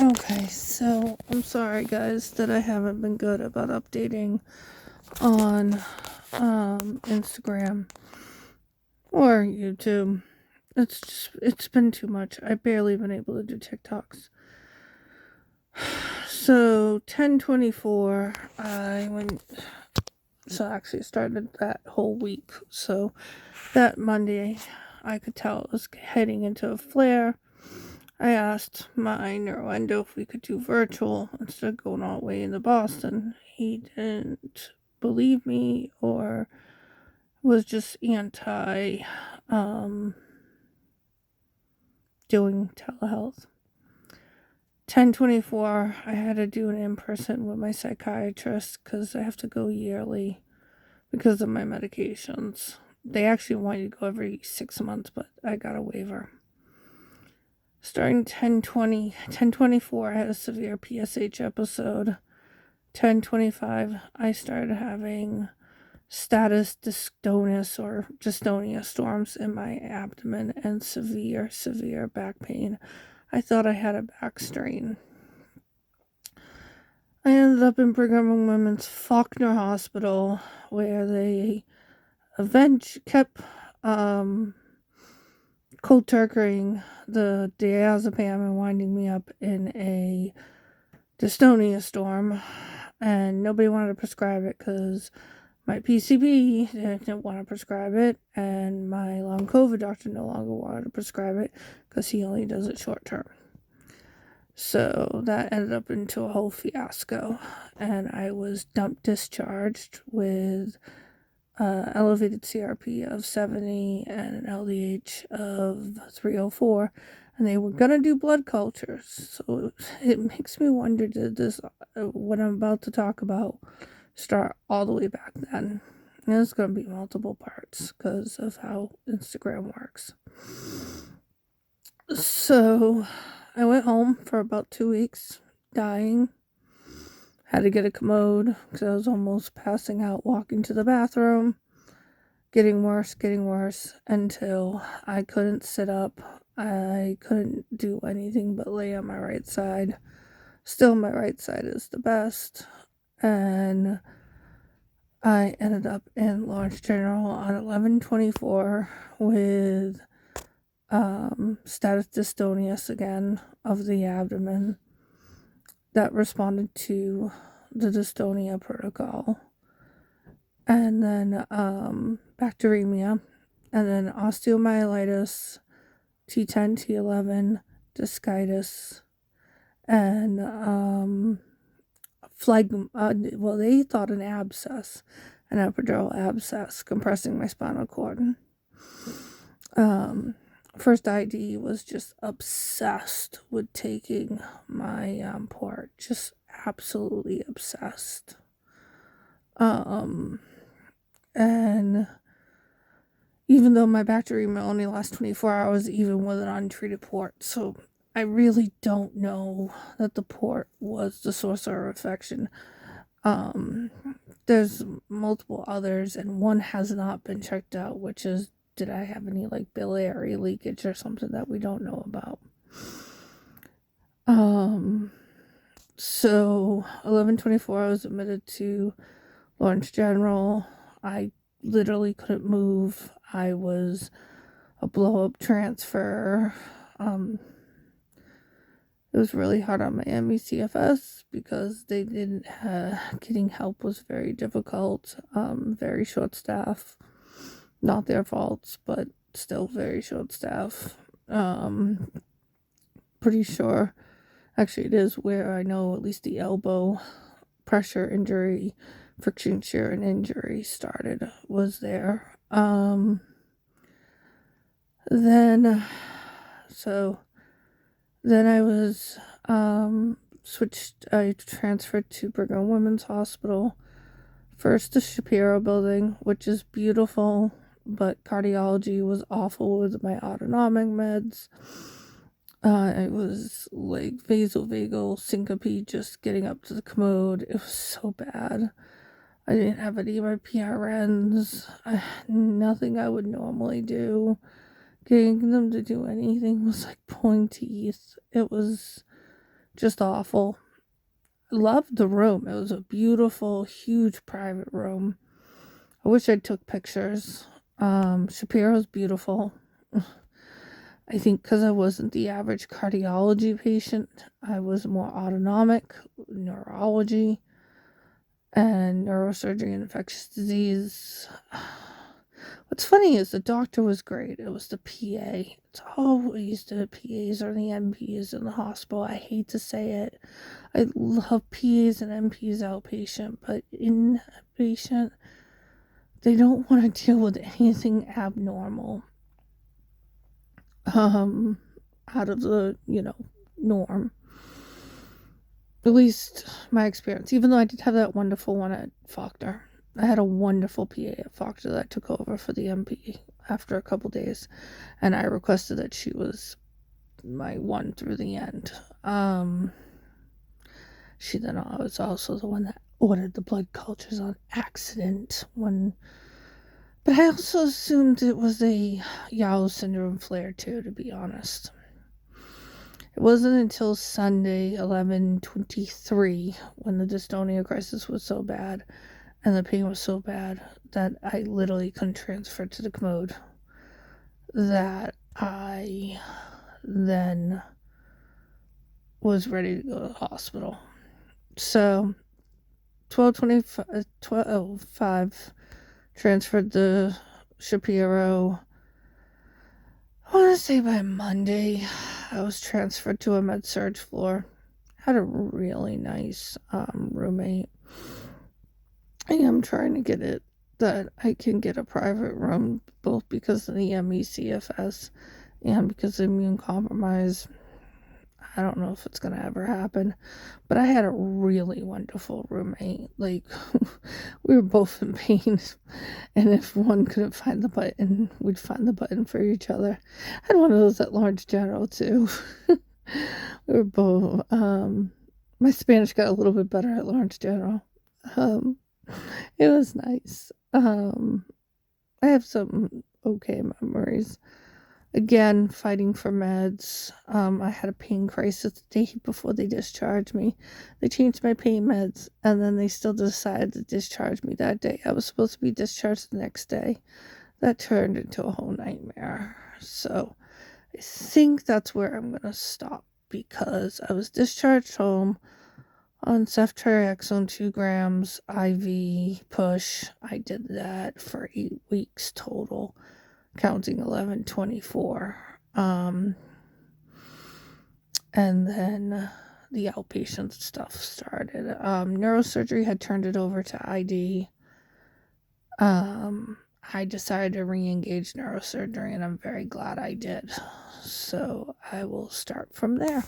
Okay, so I'm sorry guys that I haven't been good about updating on Instagram or YouTube. It's been too much. I've barely been able to do TikToks. So 10/24 actually it started that whole week. So that Monday I could tell it was heading into a flare. I asked my neuroendo if we could do virtual instead of going all the way into Boston. He didn't believe me or was just anti doing telehealth. 10/24, I had to do an in-person with my psychiatrist because I have to go yearly because of my medications. They actually want you to go every 6 months, but I got a waiver. Starting 10/24, I had a severe PSH episode. 10/25, I started having status dystonia storms in my abdomen and severe back pain. I thought I had a back strain. I ended up in Brigham and Women's Faulkner Hospital, where they kept cold turkeying the Diazepam and winding me up in a dystonia storm, and nobody wanted to prescribe it because my PCP didn't want to prescribe it, and my long COVID doctor no longer wanted to prescribe it because he only does it short term. So that ended up into a whole fiasco, and I was discharged with elevated CRP of 70 and an LDH of 304, and they were gonna do blood cultures. So it makes me wonder, did this what I'm about to talk about start all the way back then? And it's gonna be multiple parts because of how Instagram works. So I went home for about 2 weeks, dying. Had to get a commode because I was almost passing out walking to the bathroom. Getting worse until I couldn't sit up. I couldn't do anything but lay on my right side. Still, my right side is the best. And I ended up in Lawrence General on 11/24 with status dystonia again of the abdomen that responded to the dystonia protocol, and then bacteremia, and then osteomyelitis, T10, T11, discitis, and phlegmon. Well, they thought an abscess, an epidural abscess, compressing my spinal cord. First ID was just obsessed with taking my port, just absolutely obsessed. And even though my bacteremia only lasts 24 hours, even with an untreated port, so I really don't know that the port was the source of our infection. There's multiple others, and one has not been checked out, which is, did I have any biliary leakage or something that we don't know about? So 11/24, I was admitted to Lawrence General. I literally couldn't move. I was a blow-up transfer. It was really hard on my ME/CFS because they didn't getting help was very difficult. Very short staff. Not their faults, but still very short staff. Pretty sure, actually it is where I know at least the elbow pressure injury, friction shear and injury started, was there. Then I was I transferred to Brigham Women's Hospital. First the Shapiro building, which is beautiful, but cardiology was awful with my autonomic meds. It was like vasovagal syncope just getting up to the commode. It was so bad. I didn't have any of my PRNs. Nothing I would normally do. Getting them to do anything was like pulling teeth. It was Just awful. Loved the room. It was a beautiful, huge private room. I wish I took pictures. Shapiro's beautiful. I think because I wasn't the average cardiology patient, I was more autonomic, neurology, and neurosurgery and infectious disease. What's funny is the doctor was great. It was the PA. It's always the PAs or the NPs in the hospital. I hate to say it. I love PAs and NPs outpatient, but inpatient, they don't want to deal with anything abnormal. Out of the, norm. At least my experience. Even though I did have that wonderful one at Faulkner. I had a wonderful PA at Faulkner that took over for the MP after a couple days. And I requested that she was my one through the end. She then was also the one that ordered the blood cultures on accident but I also assumed it was a Yao syndrome flare too, to be honest. It wasn't until Sunday, 11/23, when the dystonia crisis was so bad and the pain was so bad that I literally couldn't transfer to the commode, that I then was ready to go to the hospital. So 12/25 transferred the Shapiro. I want to say by Monday, I was transferred to a med-surg floor. Had a really nice roommate. I am trying to get it that I can get a private room, both because of the MECFS and because of immune compromise. I don't know if it's going to ever happen, but I had a really wonderful roommate. Like, we were both in pain, and if one couldn't find the button, we'd find the button for each other. I had one of those at Lawrence General, too. We were both, my Spanish got a little bit better at Lawrence General. It was nice. I have some okay memories. Again, fighting for meds. I had a pain crisis the day before they discharged me. They changed my pain meds, and then they still decided to discharge me that day. I was supposed to be discharged the next day. That turned into a whole nightmare. So I think that's where I'm going to stop, because I was discharged home on ceftriaxone 2 grams IV push. I did that for 8 weeks total, counting 11/24. And then the outpatient stuff started. Neurosurgery had turned it over to ID. I decided to re-engage neurosurgery, and I'm very glad I did. So I will start from there.